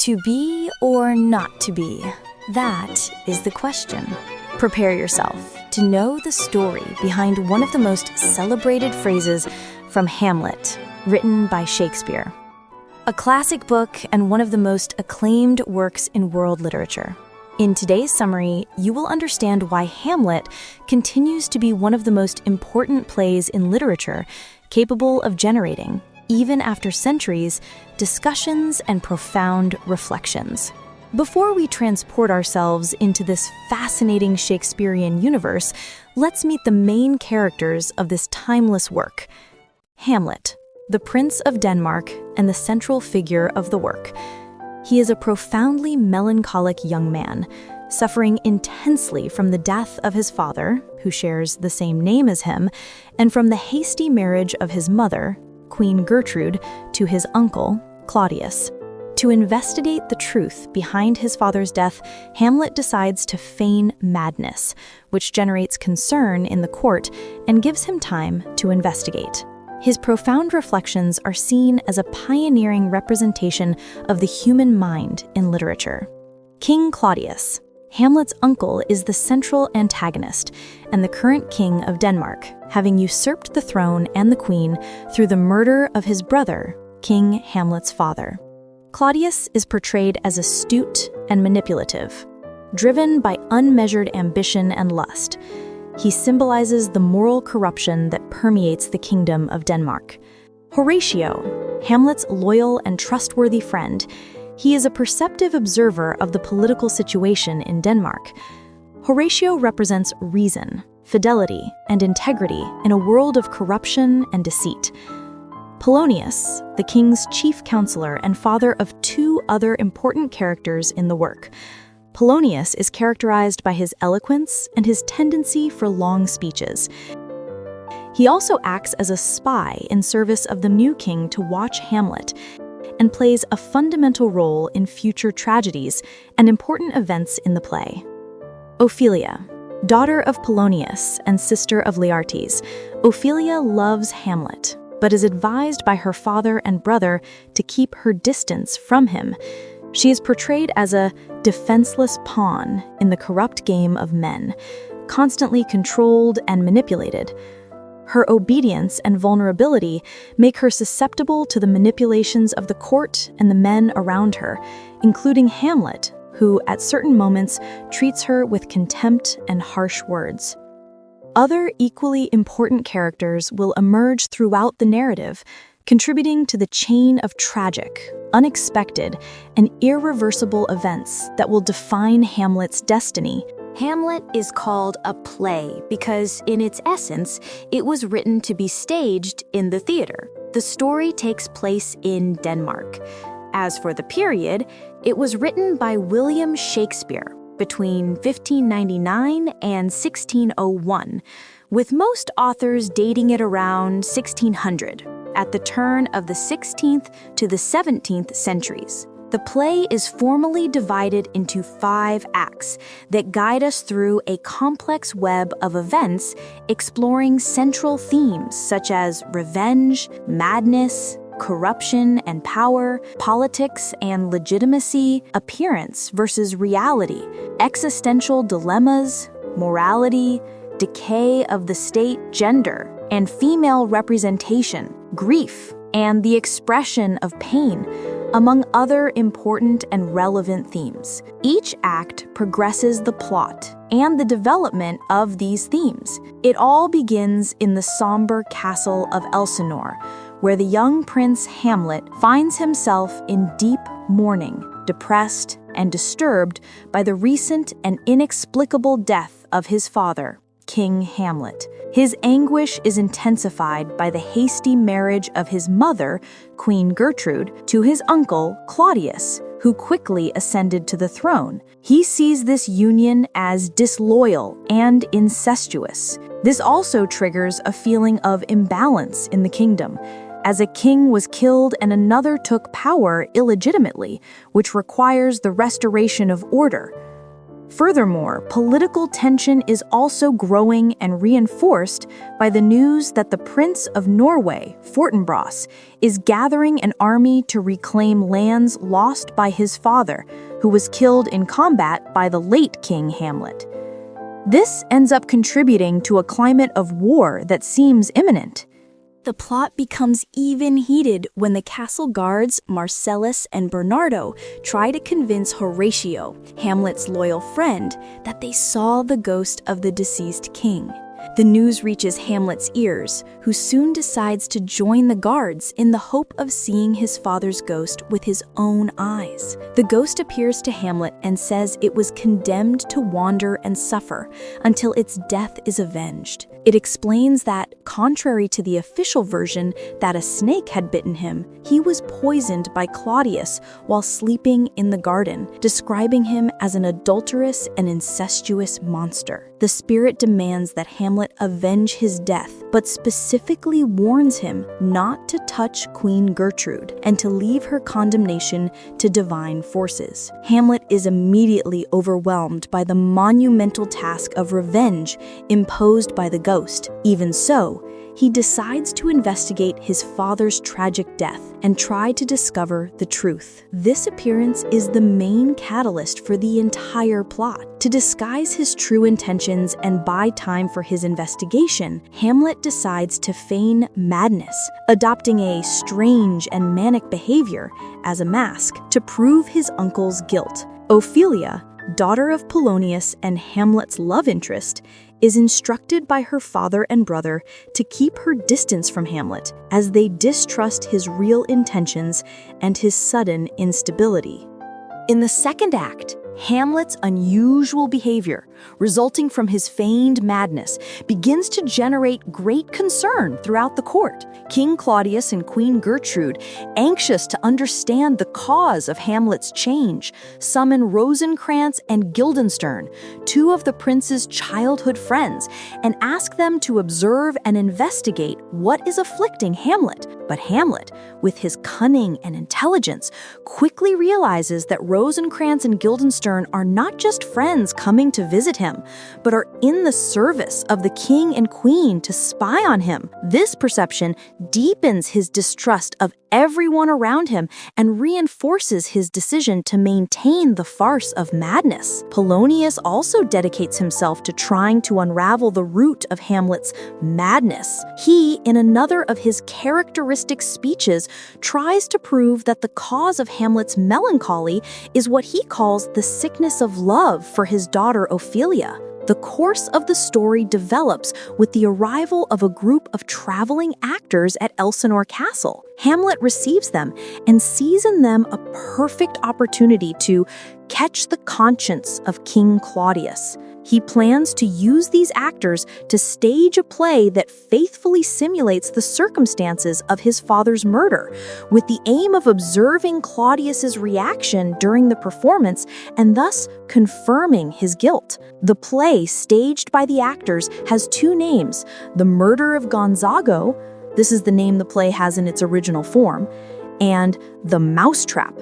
To be or not to be? That is the question. Prepare yourself to know the story behind one of the most celebrated phrases from Hamlet, written by Shakespeare. A classic book and one of the most acclaimed works in world literature. In today's summary, you will understand why Hamlet continues to be one of the most important plays in literature, capable of generating, even after centuries, discussions and profound reflections. Before we transport ourselves into this fascinating Shakespearean universe, let's meet the main characters of this timeless work. Hamlet, the Prince of Denmark and the central figure of the work. He is a profoundly melancholic young man, suffering intensely from the death of his father, who shares the same name as him, and from the hasty marriage of his mother, Queen Gertrude, to his uncle, Claudius. To investigate the truth behind his father's death, Hamlet decides to feign madness, which generates concern in the court and gives him time to investigate. His profound reflections are seen as a pioneering representation of the human mind in literature. King Claudius, Hamlet's uncle, is the central antagonist and the current king of Denmark, having usurped the throne and the queen through the murder of his brother, King Hamlet's father. Claudius is portrayed as astute and manipulative, driven by unmeasured ambition and lust. He symbolizes the moral corruption that permeates the kingdom of Denmark. Horatio, Hamlet's loyal and trustworthy friend, he is a perceptive observer of the political situation in Denmark. Horatio represents reason, fidelity, and integrity in a world of corruption and deceit. Polonius, the king's chief counselor and father of two other important characters in the work. Polonius is characterized by his eloquence and his tendency for long speeches. He also acts as a spy in service of the new king to watch Hamlet, and plays a fundamental role in future tragedies and important events in the play. Ophelia, daughter of Polonius and sister of Laertes, Ophelia loves Hamlet, but is advised by her father and brother to keep her distance from him. She is portrayed as a defenseless pawn in the corrupt game of men, constantly controlled and manipulated. Her obedience and vulnerability make her susceptible to the manipulations of the court and the men around her, including Hamlet, who at certain moments treats her with contempt and harsh words. Other equally important characters will emerge throughout the narrative, contributing to the chain of tragic, unexpected, and irreversible events that will define Hamlet's destiny. Hamlet is called a play because, in its essence, it was written to be staged in the theater. The story takes place in Denmark. As for the period, it was written by William Shakespeare between 1599 and 1601, with most authors dating it around 1600, at the turn of the 16th to the 17th centuries. The play is formally divided into 5 acts that guide us through a complex web of events exploring central themes such as revenge, madness, corruption and power, politics and legitimacy, appearance versus reality, existential dilemmas, morality, decay of the state, gender, and female representation, grief, and the expression of pain, among other important and relevant themes. Each act progresses the plot and the development of these themes. It all begins in the somber castle of Elsinore, where the young prince Hamlet finds himself in deep mourning, depressed and disturbed by the recent and inexplicable death of his father, King Hamlet. His anguish is intensified by the hasty marriage of his mother, Queen Gertrude, to his uncle, Claudius, who quickly ascended to the throne. He sees this union as disloyal and incestuous. This also triggers a feeling of imbalance in the kingdom, as a king was killed and another took power illegitimately, which requires the restoration of order. Furthermore, political tension is also growing and reinforced by the news that the Prince of Norway, Fortinbras, is gathering an army to reclaim lands lost by his father, who was killed in combat by the late King Hamlet. This ends up contributing to a climate of war that seems imminent. The plot becomes even heated when the castle guards, Marcellus and Bernardo, try to convince Horatio, Hamlet's loyal friend, that they saw the ghost of the deceased king. The news reaches Hamlet's ears, who soon decides to join the guards in the hope of seeing his father's ghost with his own eyes. The ghost appears to Hamlet and says it was condemned to wander and suffer until its death is avenged. It explains that, contrary to the official version that a snake had bitten him, he was poisoned by Claudius while sleeping in the garden, describing him as an adulterous and incestuous monster. The spirit demands that Hamlet avenge his death, but specifically warns him not to touch Queen Gertrude and to leave her condemnation to divine forces. Hamlet is immediately overwhelmed by the monumental task of revenge imposed by the ghost. Even so, he decides to investigate his father's tragic death and try to discover the truth. This appearance is the main catalyst for the entire plot. To disguise his true intentions and buy time for his investigation, Hamlet decides to feign madness, adopting a strange and manic behavior as a mask to prove his uncle's guilt. Ophelia, daughter of Polonius and Hamlet's love interest, is instructed by her father and brother to keep her distance from Hamlet as they distrust his real intentions and his sudden instability. In the second act, Hamlet's unusual behavior, resulting from his feigned madness, begins to generate great concern throughout the court. King Claudius and Queen Gertrude, anxious to understand the cause of Hamlet's change, summon Rosencrantz and Guildenstern, two of the prince's childhood friends, and ask them to observe and investigate what is afflicting Hamlet. But Hamlet, with his cunning and intelligence, quickly realizes that Rosencrantz and Guildenstern are not just friends coming to visit him, but are in the service of the king and queen to spy on him. This perception deepens his distrust of everyone around him and reinforces his decision to maintain the farce of madness. Polonius also dedicates himself to trying to unravel the root of Hamlet's madness. He, in another of his characteristic speeches, tries to prove that the cause of Hamlet's melancholy is what he calls the sickness of love for his daughter Ophelia. The course of the story develops with the arrival of a group of traveling actors at Elsinore Castle. Hamlet receives them and sees in them a perfect opportunity to catch the conscience of King Claudius. He plans to use these actors to stage a play that faithfully simulates the circumstances of his father's murder, with the aim of observing Claudius's reaction during the performance and thus confirming his guilt. The play, staged by the actors, has two names: The Murder of Gonzago, this is the name the play has in its original form, and The Mousetrap,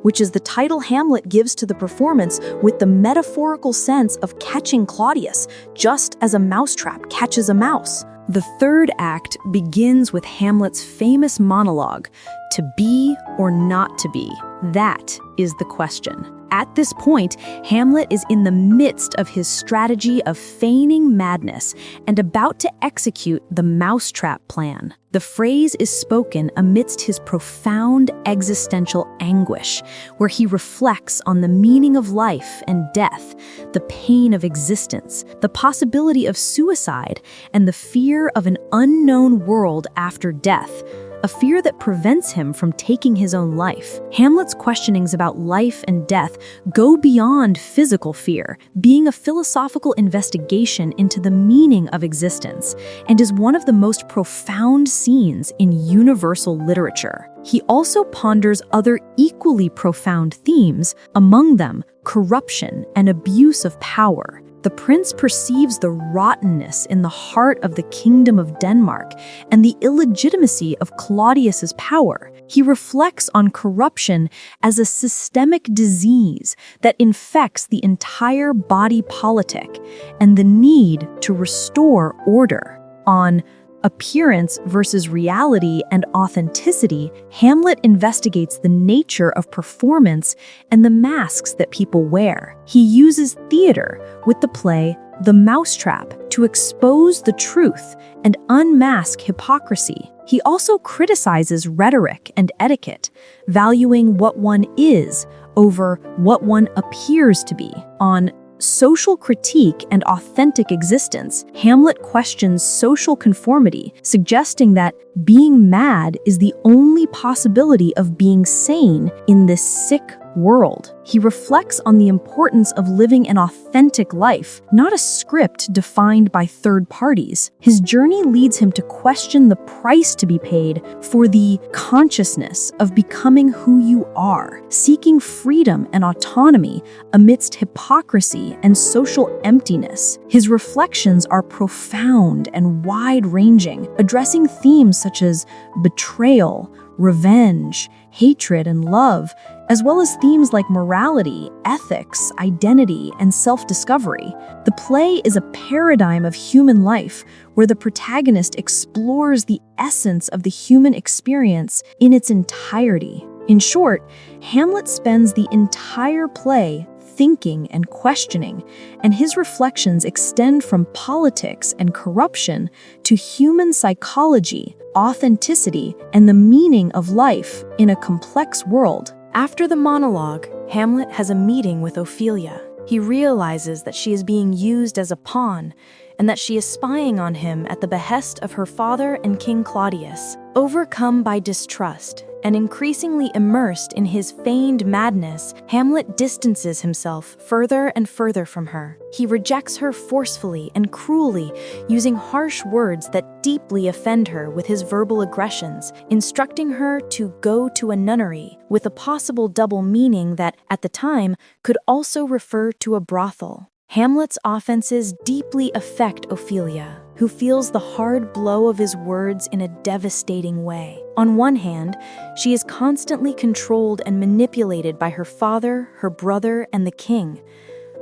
which is the title Hamlet gives to the performance with the metaphorical sense of catching Claudius, just as a mousetrap catches a mouse. The third act begins with Hamlet's famous monologue, "To be or not to be? That is the question." At this point, Hamlet is in the midst of his strategy of feigning madness and about to execute the mousetrap plan. The phrase is spoken amidst his profound existential anguish, where he reflects on the meaning of life and death, the pain of existence, the possibility of suicide, and the fear of an unknown world after death, a fear that prevents him from taking his own life. Hamlet's questionings about life and death go beyond physical fear, being a philosophical investigation into the meaning of existence, and is one of the most profound scenes in universal literature. He also ponders other equally profound themes, among them corruption and abuse of power. The prince perceives the rottenness in the heart of the kingdom of Denmark and the illegitimacy of Claudius's power. He reflects on corruption as a systemic disease that infects the entire body politic and the need to restore order. On appearance versus reality and authenticity, Hamlet investigates the nature of performance and the masks that people wear. He uses theater with the play The Mousetrap to expose the truth and unmask hypocrisy. He also criticizes rhetoric and etiquette, valuing what one is over what one appears to be. On social critique and authentic existence, Hamlet questions social conformity, suggesting that being mad is the only possibility of being sane in this sick world. He reflects on the importance of living an authentic life, not a script defined by third parties. His journey leads him to question the price to be paid for the consciousness of becoming who you are, seeking freedom and autonomy amidst hypocrisy and social emptiness. His reflections are profound and wide-ranging, addressing themes such as betrayal, revenge, hatred, and love, as well as themes like morality, ethics, identity, and self-discovery. The play is a paradigm of human life where the protagonist explores the essence of the human experience in its entirety. In short, Hamlet spends the entire play thinking and questioning, and his reflections extend from politics and corruption to human psychology, authenticity, and the meaning of life in a complex world. After the monologue, Hamlet has a meeting with Ophelia. He realizes that she is being used as a pawn and that she is spying on him at the behest of her father and King Claudius. Overcome by distrust and increasingly immersed in his feigned madness, Hamlet distances himself further and further from her. He rejects her forcefully and cruelly, using harsh words that deeply offend her with his verbal aggressions, instructing her to go to a nunnery, with a possible double meaning that, at the time, could also refer to a brothel. Hamlet's offenses deeply affect Ophelia, who feels the hard blow of his words in a devastating way. On one hand, she is constantly controlled and manipulated by her father, her brother, and the king.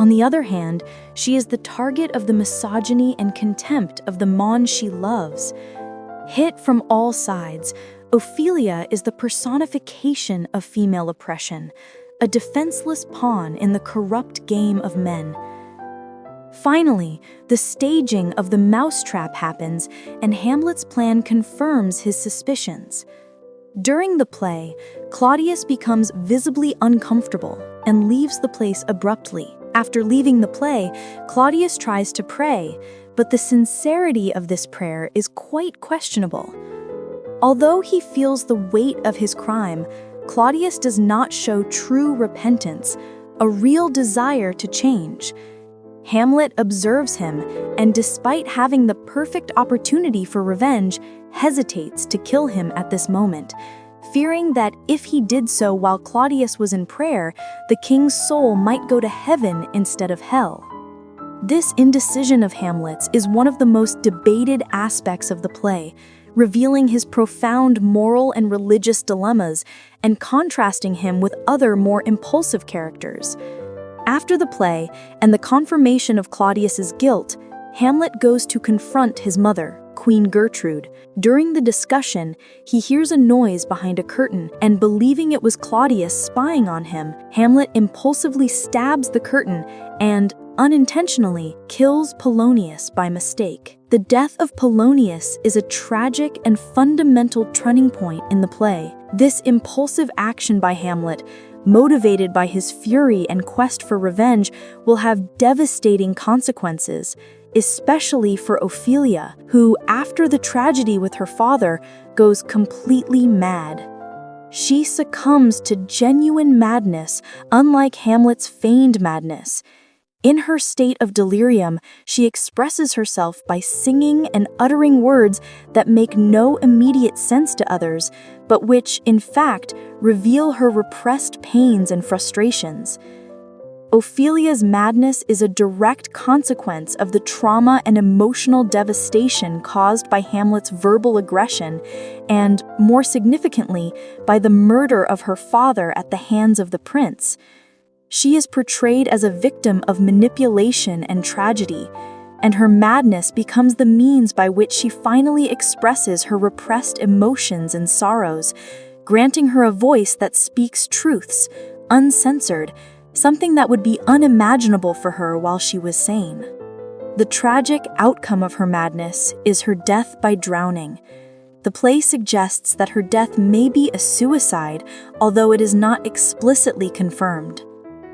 On the other hand, she is the target of the misogyny and contempt of the mon she loves. Hit from all sides, Ophelia is the personification of female oppression, a defenseless pawn in the corrupt game of men. Finally, the staging of the mousetrap happens, and Hamlet's plan confirms his suspicions. During the play, Claudius becomes visibly uncomfortable and leaves the place abruptly. After leaving the play, Claudius tries to pray, but the sincerity of this prayer is quite questionable. Although he feels the weight of his crime, Claudius does not show true repentance, a real desire to change. Hamlet observes him, and despite having the perfect opportunity for revenge, hesitates to kill him at this moment, fearing that if he did so while Claudius was in prayer, the king's soul might go to heaven instead of hell. This indecision of Hamlet's is one of the most debated aspects of the play, revealing his profound moral and religious dilemmas and contrasting him with other more impulsive characters. After the play and the confirmation of Claudius's guilt, Hamlet goes to confront his mother, Queen Gertrude. During the discussion, he hears a noise behind a curtain, and believing it was Claudius spying on him, Hamlet impulsively stabs the curtain and, unintentionally, kills Polonius by mistake. The death of Polonius is a tragic and fundamental turning point in the play. This impulsive action by Hamlet, motivated by his fury and quest for revenge, will have devastating consequences, especially for Ophelia, who, after the tragedy with her father, goes completely mad. She succumbs to genuine madness, unlike Hamlet's feigned madness. In her state of delirium, she expresses herself by singing and uttering words that make no immediate sense to others, but which, in fact, reveal her repressed pains and frustrations. Ophelia's madness is a direct consequence of the trauma and emotional devastation caused by Hamlet's verbal aggression and, more significantly, by the murder of her father at the hands of the prince. She is portrayed as a victim of manipulation and tragedy, and her madness becomes the means by which she finally expresses her repressed emotions and sorrows, granting her a voice that speaks truths, uncensored, something that would be unimaginable for her while she was sane. The tragic outcome of her madness is her death by drowning. The play suggests that her death may be a suicide, although it is not explicitly confirmed.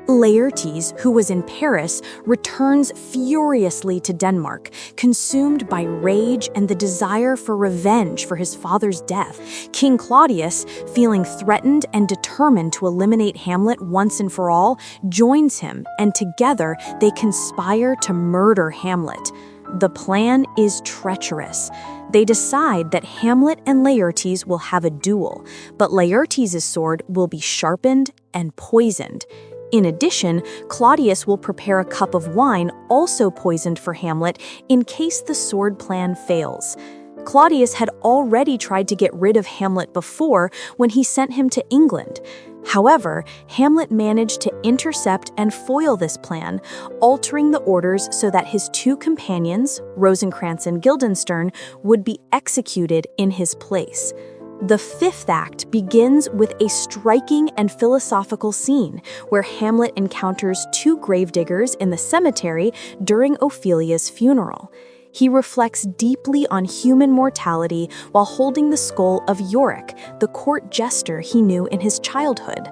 Laertes, who was in Paris, returns furiously to Denmark, consumed by rage and the desire for revenge for his father's death. King Claudius, feeling threatened and determined to eliminate Hamlet once and for all, joins him, and together they conspire to murder Hamlet. The plan is treacherous. They decide that Hamlet and Laertes will have a duel, but Laertes' sword will be sharpened and poisoned. In addition, Claudius will prepare a cup of wine also poisoned for Hamlet in case the sword plan fails. Claudius had already tried to get rid of Hamlet before when he sent him to England. However, Hamlet managed to intercept and foil this plan, altering the orders so that his two companions, Rosencrantz and Guildenstern, would be executed in his place. The fifth act begins with a striking and philosophical scene where Hamlet encounters two gravediggers in the cemetery during Ophelia's funeral. He reflects deeply on human mortality while holding the skull of Yorick, the court jester he knew in his childhood.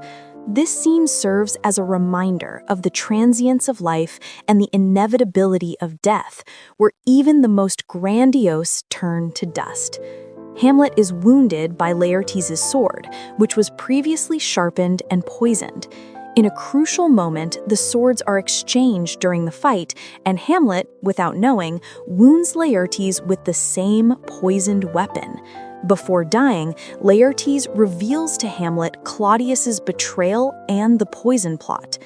This scene serves as a reminder of the transience of life and the inevitability of death, where even the most grandiose turn to dust. Hamlet is wounded by Laertes' sword, which was previously sharpened and poisoned. In a crucial moment, the swords are exchanged during the fight, and Hamlet, without knowing, wounds Laertes with the same poisoned weapon. Before dying, Laertes reveals to Hamlet Claudius's betrayal and the poison plot.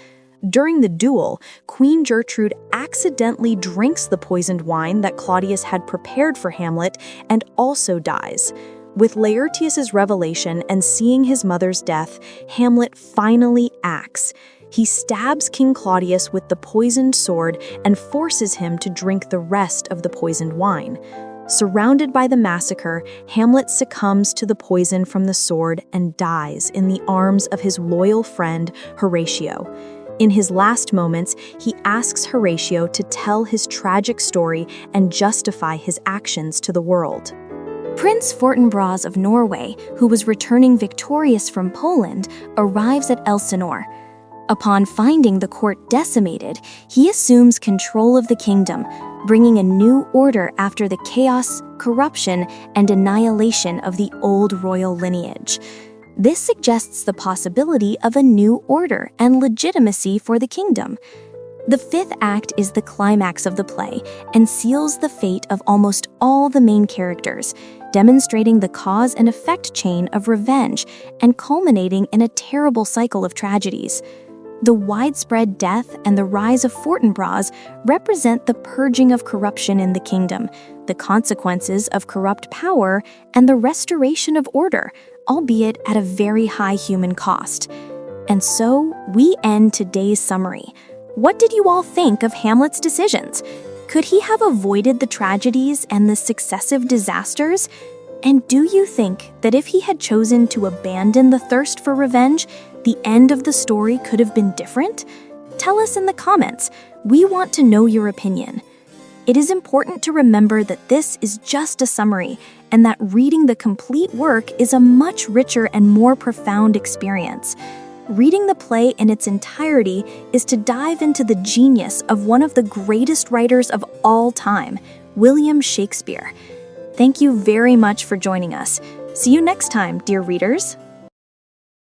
During the duel, Queen Gertrude accidentally drinks the poisoned wine that Claudius had prepared for Hamlet and also dies. With Laertes' revelation and seeing his mother's death, Hamlet finally acts. He stabs King Claudius with the poisoned sword and forces him to drink the rest of the poisoned wine. Surrounded by the massacre, Hamlet succumbs to the poison from the sword and dies in the arms of his loyal friend, Horatio. In his last moments, he asks Horatio to tell his tragic story and justify his actions to the world. Prince Fortinbras of Norway, who was returning victorious from Poland, arrives at Elsinore. Upon finding the court decimated, he assumes control of the kingdom, bringing a new order after the chaos, corruption, and annihilation of the old royal lineage. This suggests the possibility of a new order and legitimacy for the kingdom. The fifth act is the climax of the play and seals the fate of almost all the main characters, demonstrating the cause and effect chain of revenge and culminating in a terrible cycle of tragedies. The widespread death and the rise of Fortinbras represent the purging of corruption in the kingdom, the consequences of corrupt power, and the restoration of order, albeit at a very high human cost. And so, we end today's summary. What did you all think of Hamlet's decisions? Could he have avoided the tragedies and the successive disasters? And do you think that if he had chosen to abandon the thirst for revenge, the end of the story could have been different? Tell us in the comments. We want to know your opinion. It is important to remember that this is just a summary, and that reading the complete work is a much richer and more profound experience. Reading the play in its entirety is to dive into the genius of one of the greatest writers of all time, William Shakespeare. Thank you very much for joining us. See you next time, dear readers.